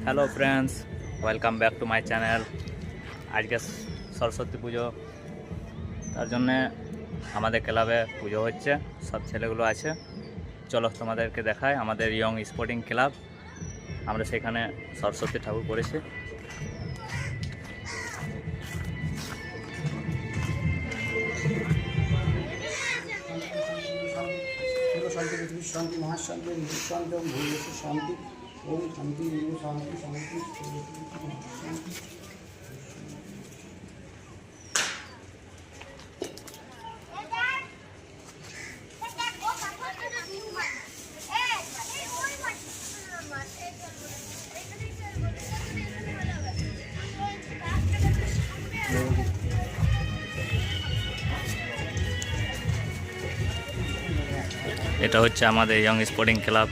Hello friends, welcome back to my channel. আজকে সরস্বতী পুজো, তার জন্যে আমাদের ক্লাবে পুজো হচ্ছে, সব ছেলেগুলো আছে। চলো তোমাদেরকে দেখায় আমাদের ইয়ং স্পোর্টিং ক্লাব। আমরা সেখানে সরস্বতী ঠাকুর করেছি। শান্তি পৃথিবীর শান্তি মহাশান্তি নিঃশান্ত ভূমিদেশের শান্তি ওম শান্তি শান্তি শান্তি শান্তি। এটা হচ্ছে আমাদের ইয়ং স্পোর্টিং ক্লাব।